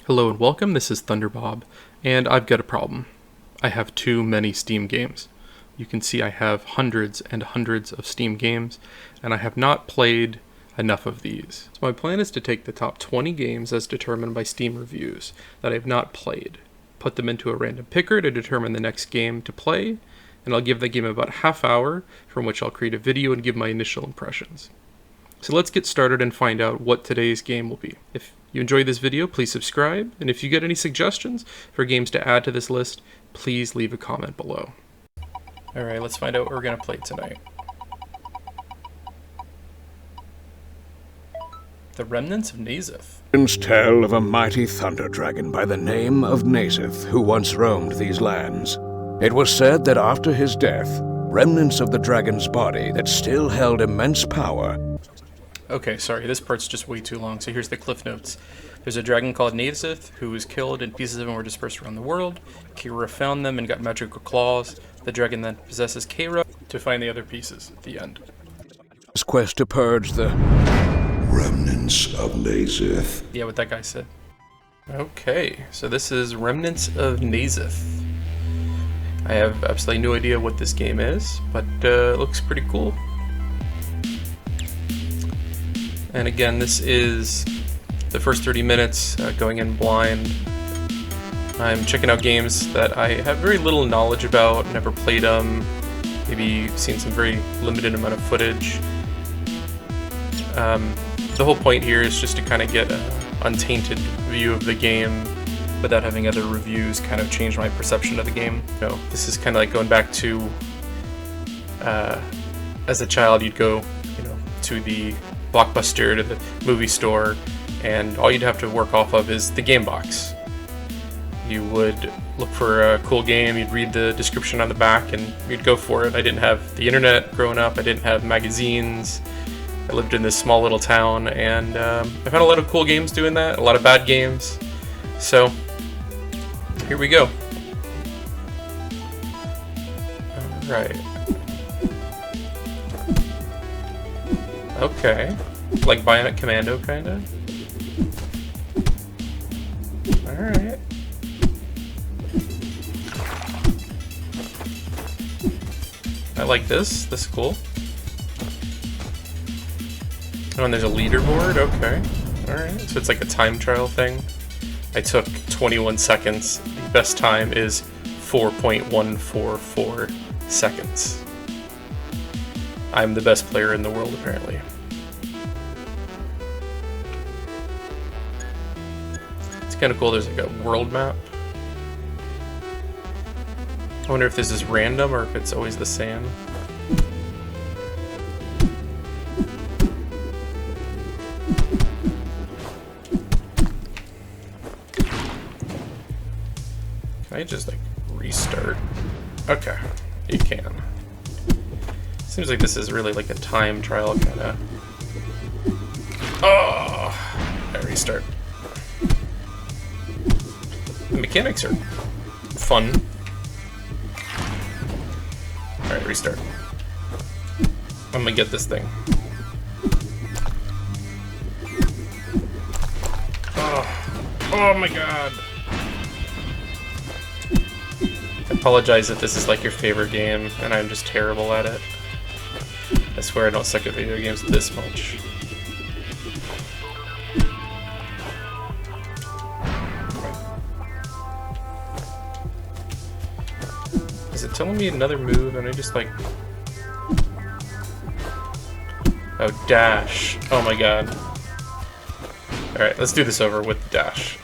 Hello and welcome, this is Thunderbob, and I've got a problem. I have too many Steam games. You can see I have hundreds and hundreds of Steam games, and I have not played enough of these. So my plan is to take the top 20 games as determined by Steam reviews that I have not played, put them into a random picker to determine the next game to play, and I'll give the game about a half hour, from which I'll create a video and give my initial impressions. So let's get started and find out what today's game will be. If you enjoyed this video, please subscribe, and if you get any suggestions for games to add to this list, please leave a comment below. Alright, let's find out what we're going to play tonight. The Remnants of Naezith. Legends tell of a mighty thunder dragon by the name of Naezith who once roamed these lands. It was said that after his death, remnants of the dragon's body that still held immense power. Okay, sorry, this part's just way too long, so here's the cliff notes. There's a dragon called Naezith who was killed and pieces of him were dispersed around the world. Kira found them and got magical claws. The dragon then possesses Kira to find the other pieces at the end. His quest to purge the Remnants of Naezith. Yeah, what that guy said. Okay, so this is Remnants of Naezith. I have absolutely no idea what this game is, but it looks pretty cool. And again, this is the first 30 minutes going in blind. I'm checking out games that I have very little knowledge about, never played them, maybe seen some very limited amount of footage. The whole point here is just to kind of get an untainted view of the game without having other reviews kind of change my perception of the game. You know, this is kind of like going back to, as a child, you'd go, to the Blockbuster, to the movie store, and all you'd have to work off of is the game box. You would look for a cool game, you'd read the description on the back, and you'd go for it. I didn't have the internet growing up, I didn't have magazines. I lived in this small little town, and I found a lot of cool games doing that, a lot of bad games. So, here we go. Alright. Okay. Like Bionic Commando, kinda? Alright. I like this. This is cool. Oh, and there's a leaderboard? Okay. Alright. So it's like a time trial thing. I took 21 seconds. The best time is 4.144 seconds. I'm the best player in the world, apparently. It's kind of cool. There's like a world map. I wonder if this is random or if it's always the same. Can I just like restart? Okay, you can. Seems like this is really like a time trial kind of. Oh, I restart. The mechanics are fun. Alright, restart. I'm gonna get this thing. Oh my god. I apologize if this is like your favorite game and I'm just terrible at it. I swear I don't suck at video games this much. Is it telling me another move and I just like... Oh, dash. Oh my god. Alright, let's do this over with the dash.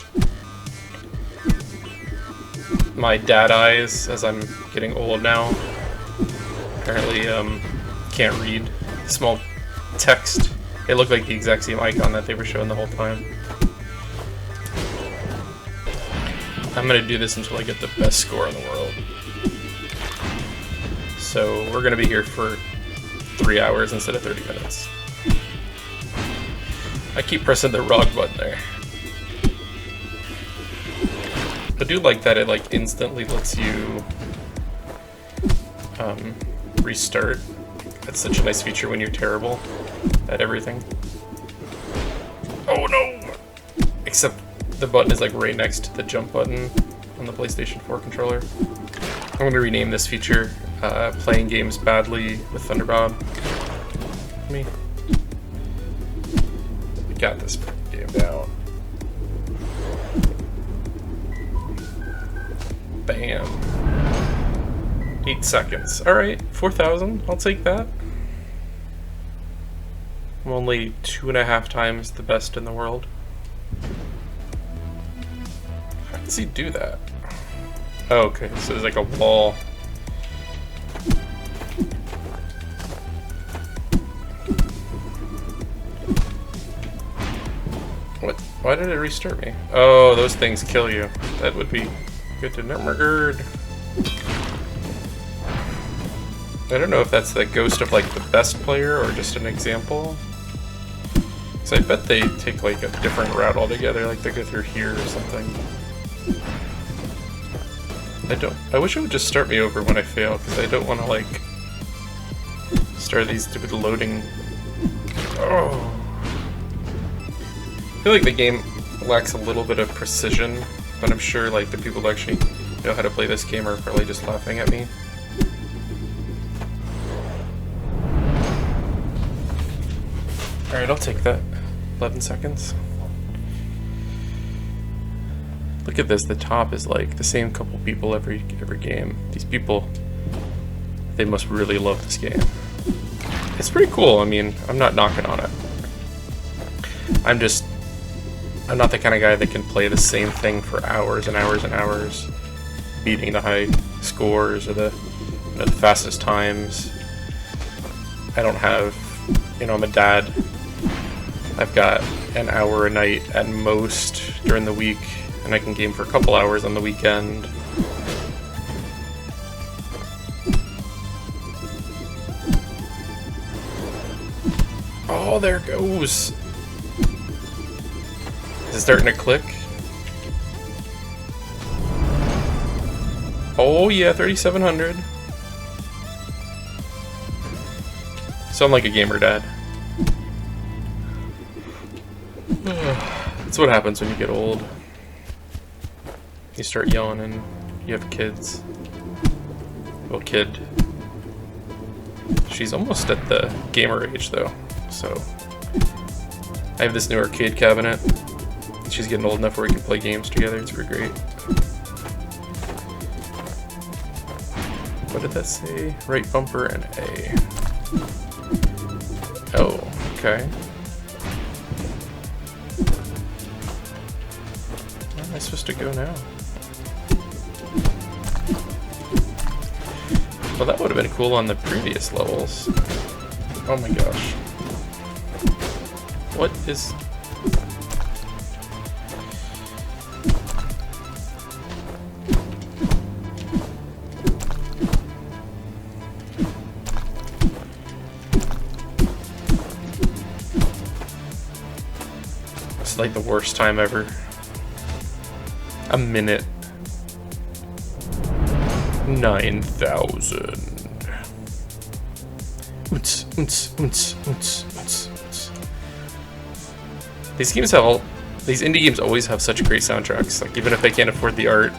My dad eyes, as I'm getting old now, apparently can't read small text. It looked like the exact same icon that they were showing the whole time. I'm gonna do this until I get the best score in the world. So we're gonna be here for 3 hours instead of 30 minutes. I keep pressing the wrong button there. I do like that it like instantly lets you restart. That's such a nice feature when you're terrible at everything. Oh no! Except The button is like right next to the jump button on the PlayStation 4 controller. I'm going to rename this feature playing games badly with Thunderbob. We got this game down. Bam. 8 seconds. Alright, 4,000. I'll take that. I'm only 2.5 times the best in the world. How does he do that? Oh, okay, so there's like a wall. What? Why did it restart me? Oh, those things kill you. That would be good to know. I don't know if that's the ghost of like the best player or just an example. Because I bet they take like a different route altogether, like they go through here or something. I wish it would just start me over when I fail, because I don't want to like start these stupid loading. Oh. I feel like the game lacks a little bit of precision, but I'm sure like the people who actually know how to play this game are probably just laughing at me. Alright, I'll take that. 11 seconds. Look at this, the top is like the same couple people every game. These people, they must really love this game. It's pretty cool, I mean, I'm not knocking on it. I'm not the kind of guy that can play the same thing for hours and hours and hours, beating the high scores or the fastest times. I don't have, I'm a dad. I've got an hour a night at most during the week, and I can game for a couple hours on the weekend. Oh, there it goes. Is it starting to click? Oh yeah, 3,700. So I'm like a gamer dad. That's what happens when you get old. You start yawning, you have kids. Well, kid. She's almost at the gamer age though, so. I have this new arcade cabinet. She's getting old enough where we can play games together, it's pretty great. What did that say? Right bumper and A. Oh, okay. Where am I supposed to go now? Well, that would have been cool on the previous levels. Oh my gosh. What is... It's like the worst time ever. A minute. 9,000. These games have these indie games always have such great soundtracks. Like even if they can't afford the art,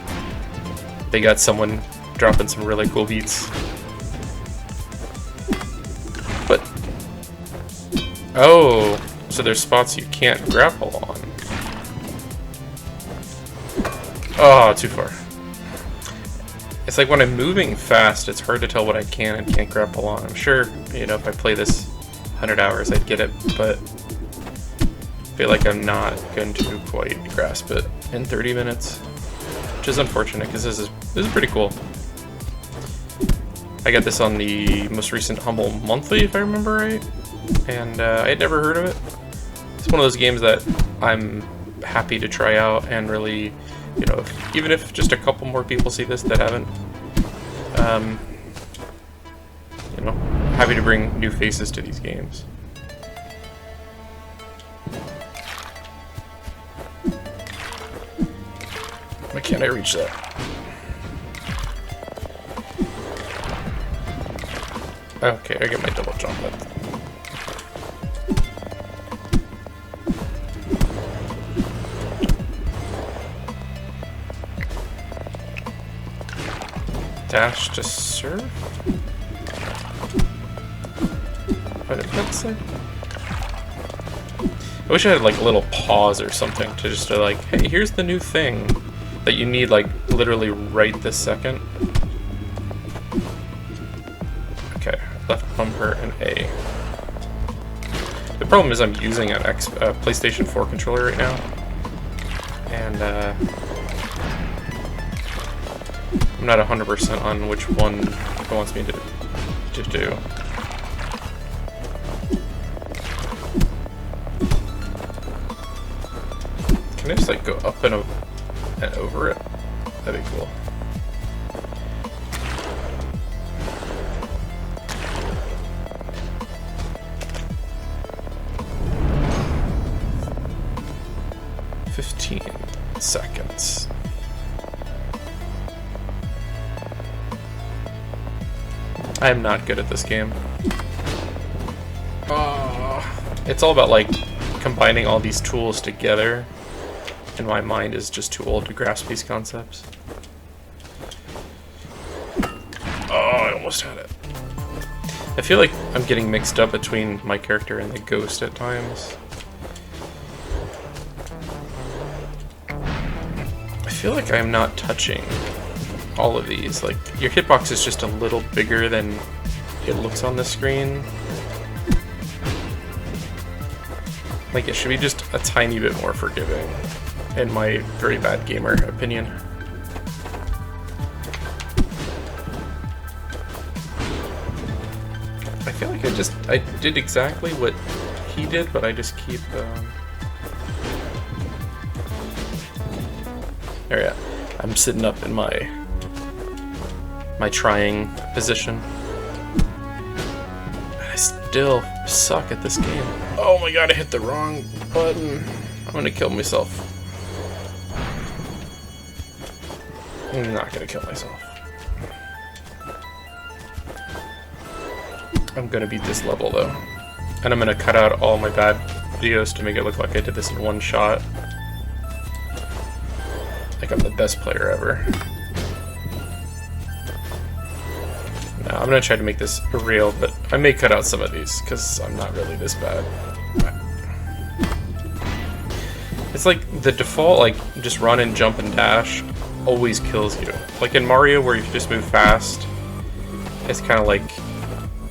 they got someone dropping some really cool beats. But oh, so there's spots you can't grapple on. Oh, too far. It's like when I'm moving fast, it's hard to tell what I can and can't grapple on. I'm sure, if I play this 100 hours, I'd get it, but I feel like I'm not going to quite grasp it in 30 minutes, which is unfortunate because this is pretty cool. I got this on the most recent Humble Monthly, if I remember right, and I had never heard of it. It's one of those games that I'm happy to try out and really, even if just a couple more people see this that haven't, happy to bring new faces to these games. Why can't I reach that? Okay, I get my double jump up. Dash to serve? What did that say? I wish I had like a little pause or something to just like, hey, here's the new thing that you need like literally right this second. Okay, left bumper and A. The problem is I'm using an PlayStation 4 controller right now, and I'm not 100% on which one it wants me to do. Can I just like go up and over it? That'd be cool. Seconds. I am not good at this game. It's all about like combining all these tools together, and my mind is just too old to grasp these concepts. Oh, I almost had it. I feel like I'm getting mixed up between my character and the ghost at times. I feel like I'm not touching all of these. Like, your hitbox is just a little bigger than it looks on the screen. Like, it should be just a tiny bit more forgiving, in my very bad gamer opinion. I feel like I did exactly what he did, but I just keep, There, yeah. I'm sitting up in my trying position. I still suck at this game. Oh my god, I hit the wrong button. I'm gonna kill myself. I'm not gonna kill myself. I'm gonna beat this level though. And I'm gonna cut out all my bad videos to make it look like I did this in one shot. Like I'm the best player ever. Now I'm gonna try to make this real, but I may cut out some of these because I'm not really this bad. It's like the default, like just run and jump and dash always kills you. Like in Mario, where you just move fast, it's kind of like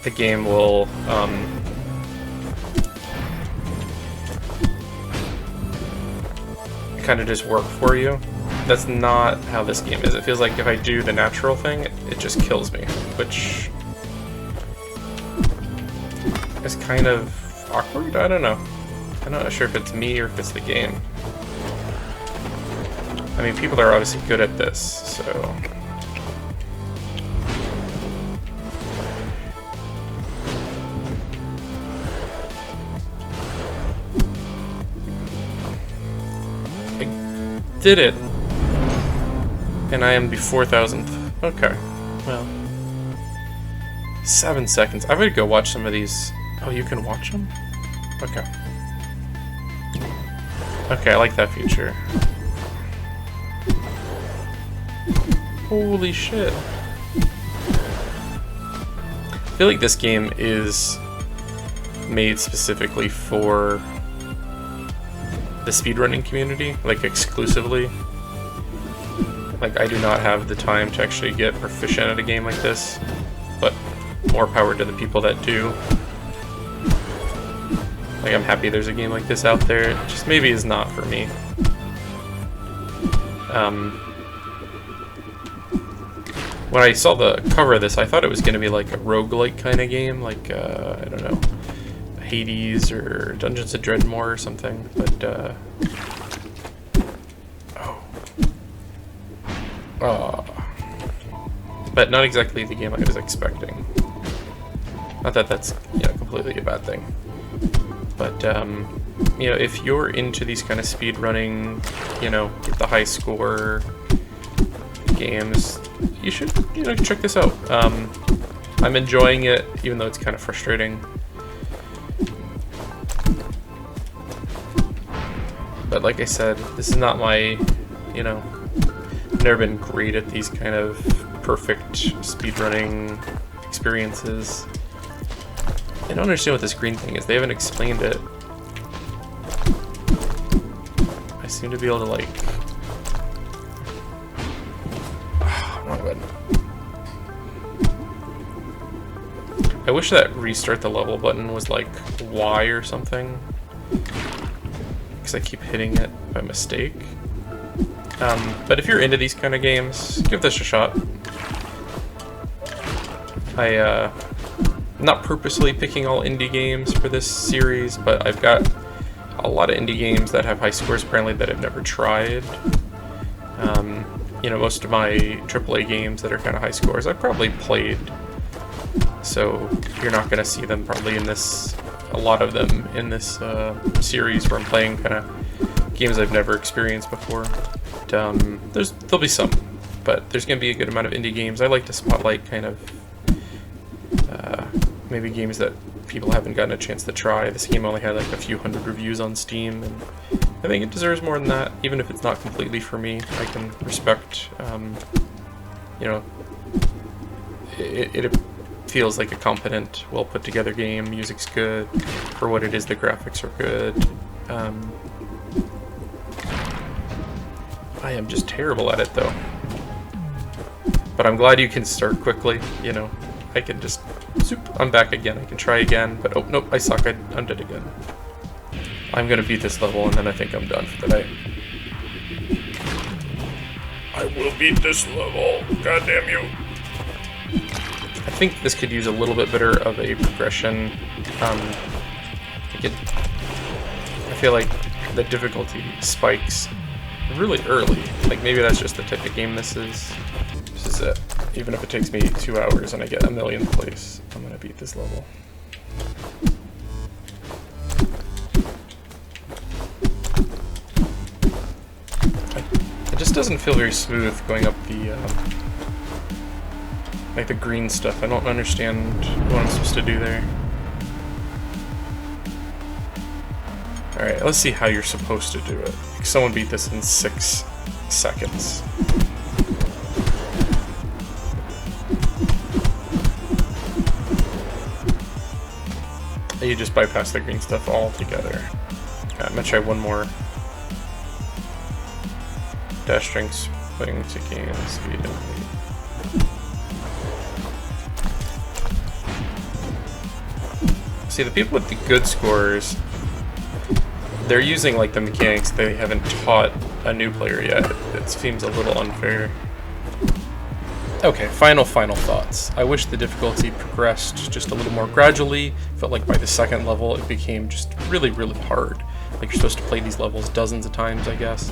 the game will kind of just work for you. That's not how this game is. It feels like if I do the natural thing, it just kills me, which is kind of awkward. I don't know. I'm not sure if it's me or if it's the game. I mean, people are obviously good at this, so... I did it! And I am the 4,000th. Okay, well... 7 seconds. I would go watch some of these... Oh, you can watch them? Okay. Okay, I like that feature. Holy shit. I feel like this game is made specifically for the speedrunning community, like exclusively. Like, I do not have the time to actually get proficient at a game like this, but more power to the people that do. Like, I'm happy there's a game like this out there. It just maybe is not for me. When I saw the cover of this, I thought it was going to be like a roguelike kind of game, like, I don't know, Hades or Dungeons of Dreadmore or something, but, but not exactly the game I was expecting. Not that that's, you know, completely a bad thing. But, you know, if you're into these kind of speedrunning, you know, get the high score games, you should, you know, check this out. I'm enjoying it, even though it's kind of frustrating. But like I said, this is not my, you know, I've never been great at these kind of perfect speedrunning experiences. I don't understand what this green thing is. They haven't explained it. I seem to be able to, like... wrong button. I wish that restart the level button was like Y or something, because I keep hitting it by mistake. But if you're into these kind of games, give this a shot. I'm not purposely picking all indie games for this series, but I've got a lot of indie games that have high scores apparently that I've never tried. You know, most of my AAA games that are kind of high scores I've probably played, so you're not going to see them probably in this, a lot of them in this series where I'm playing kind of games I've never experienced before. But, there'll be some, but there's going to be a good amount of indie games. I like to spotlight kind of maybe games that people haven't gotten a chance to try. This game only had like a few hundred reviews on Steam, and I think it deserves more than that, even if it's not completely for me. I can respect, you know, it feels like a competent, well put together game. Music's good for what it is. The graphics are good. I am just terrible at it though. But I'm glad you can start quickly, you know. I can just, zoop, I'm back again. I can try again, but oh, nope, I suck. I undid again. I'm gonna beat this level and then I think I'm done for the night. I will beat this level. God damn you. I think this could use a little bit better of a progression. I feel like the difficulty spikes really early. Like maybe that's just the type of game this is. This is it. Even if it takes me 2 hours and I get a millionth place, I'm gonna beat this level. It just doesn't feel very smooth going up the like the green stuff. I don't understand what I'm supposed to do there. Alright, let's see how you're supposed to do it. Someone beat this in 6 seconds. You just bypass the green stuff altogether. Okay, I'm gonna try one more. Dash strength, swing to gain speed and weight. See, the people with the good scores, they're using like the mechanics they haven't taught a new player yet. It seems a little unfair. Okay, final thoughts. I wish the difficulty progressed just a little more gradually. Felt like by the second level it became just really, really hard. Like you're supposed to play these levels dozens of times, I guess.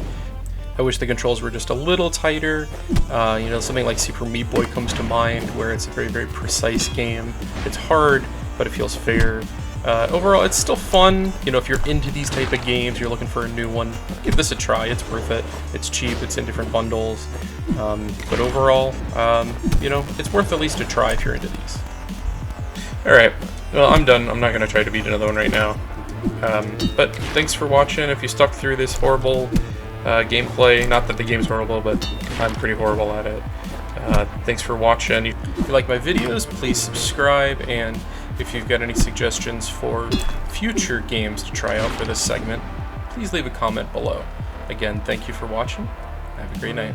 I wish the controls were just a little tighter. You know, something like Super Meat Boy comes to mind, where it's a very, very precise game. It's hard, but it feels fair. Overall, it's still fun. You know, if you're into these type of games, you're looking for a new one, give this a try. It's worth it. It's cheap. It's in different bundles. But overall, you know, it's worth at least a try if you're into these. Alright, well, I'm done. I'm not going to try to beat another one right now. But thanks for watching. If you stuck through this horrible gameplay, not that the game's horrible, but I'm pretty horrible at it. Thanks for watching. If you like my videos, please subscribe, and if you've got any suggestions for future games to try out for this segment, please leave a comment below. Again, thank you for watching. Have a great night.